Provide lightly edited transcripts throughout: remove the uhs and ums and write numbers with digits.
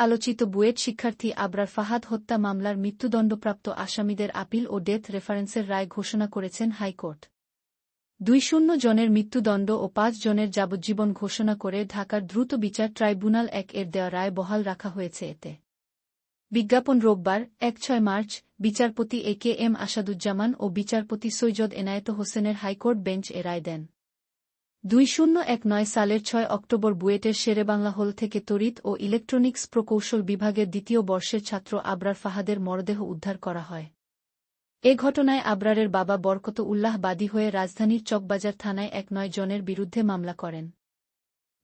আলোচিত বুয়েট শিক্ষার্থী আবরার ফাহাদ হত্যা মামলার মৃত্যুদণ্ডপ্রাপ্ত আসামিদের আপিল ও ডেথ রেফারেন্সের রায় ঘোষণা করেছেন হাইকোর্ট। ২০ জনের মৃত্যুদণ্ড ও ৫ জনের যাবজ্জীবন ঘোষণা করে ঢাকার দ্রুত বিচার ট্রাইব্যুনাল ১-এর দেওয়া রায় বহাল রাখা হয়েছে এতে। বিজ্ঞাপন রোববার ১-৬ মার্চ বিচারপতি এ.কে.এম. আসাদুজ্জামান ও বিচারপতি সৈয়দ এনায়েত হোসেনের হাইকোর্ট বেঞ্চ এ রায় দেন। ২০১৯ সালের ৬ অক্টোবর বুয়েটের শেরেবাংলা হল থেকে তড়িৎ ও ইলেকট্রনিক্স প্রকৌশল বিভাগের দ্বিতীয় বর্ষের ছাত্র আবরার ফাহাদের মরদেহ উদ্ধার করা হয়। এ ঘটনায় আবরারের বাবা বরকত উল্লাহ বাদী হয়ে রাজধানীর চকবাজার থানায় ১৯ জনের বিরুদ্ধে মামলা করেন।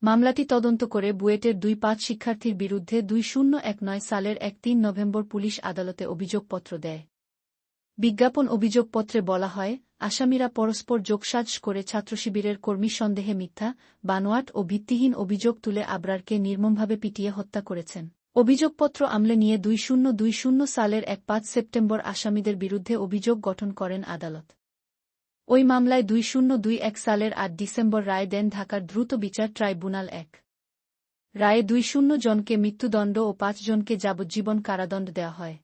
মামলাটি তদন্ত করে বুয়েটের ২-৫ শিক্ষার্থীর বিরুদ্ধে ২০১৯ সালের ৩ নভেম্বর পুলিশ আদালতে অভিযোগপত্র দেয়। বিজ্ঞাপন অভিযোগপত্রে বলা হয়, আসামিরা পরস্পর যোগসাজ করে ছাত্রশিবিরের কর্মী সন্দেহে মিথ্যা, বানোয়াট ও ভিত্তিহীন অভিযোগ তুলে আবরারকে নির্মমভাবে পিটিয়ে হত্যা করেছেন। অভিযোগপত্র আমলে নিয়ে ২০২০ সালের ৫ সেপ্টেম্বর আসামিদের বিরুদ্ধে অভিযোগ গঠন করেন আদালত। ওই মামলায় ২০২১ সালের ৮ ডিসেম্বর রায় দেন ঢাকার দ্রুত বিচার ট্রাইব্যুনাল ১। রায়ে ২০ জনকে মৃত্যুদণ্ড ও ৫ জনকে যাবজ্জীবন কারাদণ্ড দেওয়া হয়।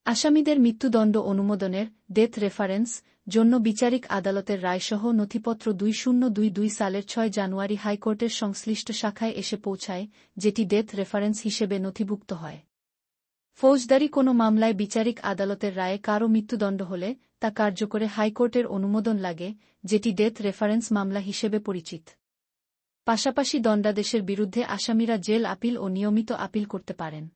আসামিদের মৃত্যুদণ্ড অনুমোদনের ডেথ রেফারেন্স জন্য বিচারিক আদালতের রায়সহ নথিপত্র ২০২২ সালের ৬ জানুয়ারি হাইকোর্টের সংশ্লিষ্ট শাখায় এসে পৌঁছায়, যেটি ডেথ রেফারেন্স হিসেবে নথিভুক্ত হয়। ফৌজদারি কোনো মামলায় বিচারিক আদালতের রায়ে কারও মৃত্যুদণ্ড হলে তা কার্যকরে হাইকোর্টের অনুমোদন লাগে, যেটি ডেথ রেফারেন্স মামলা হিসেবে পরিচিত। পাশাপাশি দণ্ডাদেশের বিরুদ্ধে আসামিরা জেল আপিল ও নিয়মিত আপিল করতে পারেন।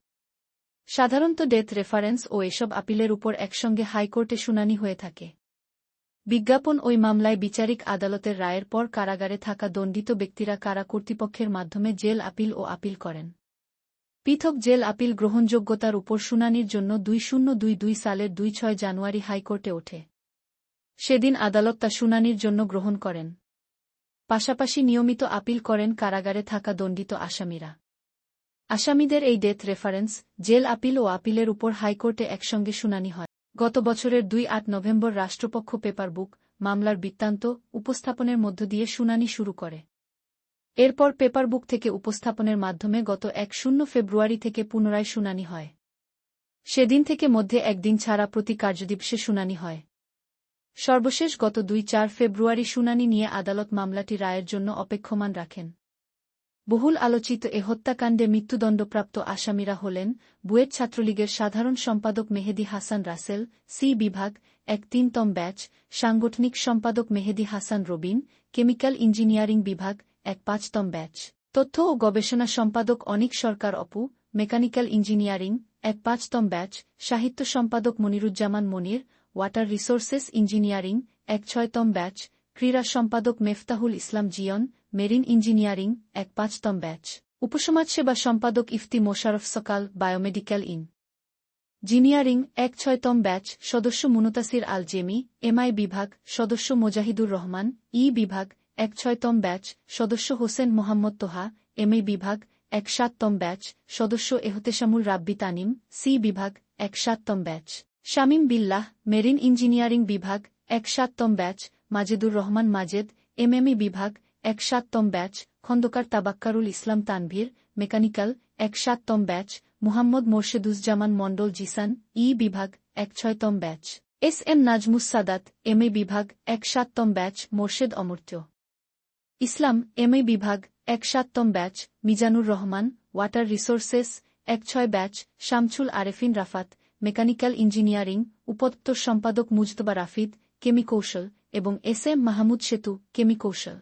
সাধারণত ডেথ রেফারেন্স ও এসব আপিলের উপর একসঙ্গে হাইকোর্টে শুনানি হয়ে থাকে। বিজ্ঞাপন ওই মামলায় বিচারিক আদালতের রায়ের পর কারাগারে থাকা দণ্ডিত ব্যক্তিরা কারা কর্তৃপক্ষের মাধ্যমে জেল আপিল ও আপিল করেন। পৃথক জেল আপিল গ্রহণযোগ্যতার উপর শুনানির জন্য ২০২২ সালের ২-৬ জানুয়ারি হাইকোর্টে ওঠে। সেদিন আদালত তা শুনানির জন্য গ্রহণ করেন। পাশাপাশি নিয়মিত আপিল করেন কারাগারে থাকা দণ্ডিত আসামিরা। আসামিদের এই ডেথ রেফারেন্স, জেল আপিল ও আপিলের উপর হাইকোর্টে একসঙ্গে শুনানি হয়। গত বছরের ২-৮ নভেম্বর রাষ্ট্রপক্ষ পেপারবুক মামলার বৃত্তান্ত উপস্থাপনের মধ্য দিয়ে শুনানি শুরু করে। এরপর পেপারবুক থেকে উপস্থাপনের মাধ্যমে গত ১ ফেব্রুয়ারি থেকে পুনরায় শুনানি হয়। সেদিন থেকে মধ্যে একদিন ছাড়া প্রতি কার্যদিবসে শুনানি হয়। সর্বশেষ গত ২-৪ ফেব্রুয়ারি শুনানি নিয়ে আদালত মামলাটি রায়ের জন্য অপেক্ষমান রাখেন। বহুল আলোচিত এ হত্যাকাণ্ডে মৃত্যুদণ্ডপ্রাপ্ত আসামিরা হলেন বুয়েট ছাত্রলীগের সাধারণ সম্পাদক মেহেদী হাসান রাসেল, সি বিভাগ, ১-৩তম ব্যাচ, সাংগঠনিক সম্পাদক মেহেদী হাসান রবিন, কেমিক্যাল ইঞ্জিনিয়ারিং বিভাগ, ১-৫তম ব্যাচ, তথ্য ও গবেষণা সম্পাদক অনিক সরকার অপু, মেকানিক্যাল ইঞ্জিনিয়ারিং, ১-৫তম ব্যাচ, সাহিত্য সম্পাদক Moniruzzaman Monir, water resources engineering, ১-৬তম batch, ক্রীড়া সম্পাদক মেফতাহুল ইসলাম জিয়ন, মেরিন ইঞ্জিনিয়ারিং, ১-৫তম ব্যাচ, উপসমাজসেবা সম্পাদক ইফতি মোশারফ সকাল, বায়োমেডিক্যাল ইঞ্জিনিয়ারিং, ১-৬তম ব্যাচ, সদস্য মুনতাসির আল জেমি, এমআই বিভাগ, সদস্য মোজাহিদুর রহমান, ই বিভাগ, ১-৬তম ব্যাচ, সদস্য হোসেন মোহাম্মদ তোহা, এমএ বিভাগ, ১-৭তম ব্যাচ, সদস্য এহতেশামুল রাব্বি তানিম, সি বিভাগ, ১-৭তম batch, Shamim Billah, marine engineering বিভাগ, ১-৭তম ব্যাচ, মাজেদুর রহমান মাজেদ, এমএমই বিভাগ, ১-৭তম ব্যাচ, খন্দকার তাবাক্কারুল ইসলাম তানভীর, মেকানিক্যাল, ১-৭তম ব্যাচ, মুহাম্মদ মোর্শেদুজ্জামান মণ্ডল জিসান, ই বিভাগ, ১-৬তম batch, S M Najmus Sadat, MA বিভাগ, ১-৭তম ব্যাচ, মোর্শেদ অমর্ত্য ইসলাম, এমএ বিভাগ, ১-৭তম batch, Mizanur Rahman, water resources, ১-৬ batch, Shamsul Arefin Rafat, mechanical engineering, উপদপ্তর সম্পাদক মুজতবা রাফিদ, কেমিকৌশল এবং এস এম মাহমুদ সেতু, কেমিকৌশল।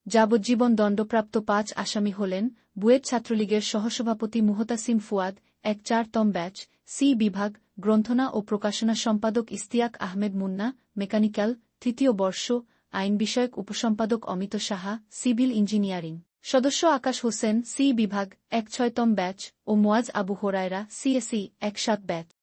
যাবজ্জীবন দণ্ডপ্রাপ্ত ৫ আসামি হলেন বুয়েট ছাত্রলীগের সহসভাপতি মুহতাসিম ফুয়াদ, ১-৪তম ব্যাচ, সি বিভাগ, গ্রন্থনা ও প্রকাশনা সম্পাদক ইস্তিয়াক আহমেদ মুন্না, মেকানিক্যাল, ৩য় বর্ষ, আইন বিষয়ক উপসম্পাদক অমিত সাহা, সিভিল ইঞ্জিনিয়ারিং, সদস্য আকাশ হোসেন, সি বিভাগ, ১-৬তম ব্যাচ ও মুয়াজ আবু হোরায়রা, সিএসই, ১-৭ ব্যাচ।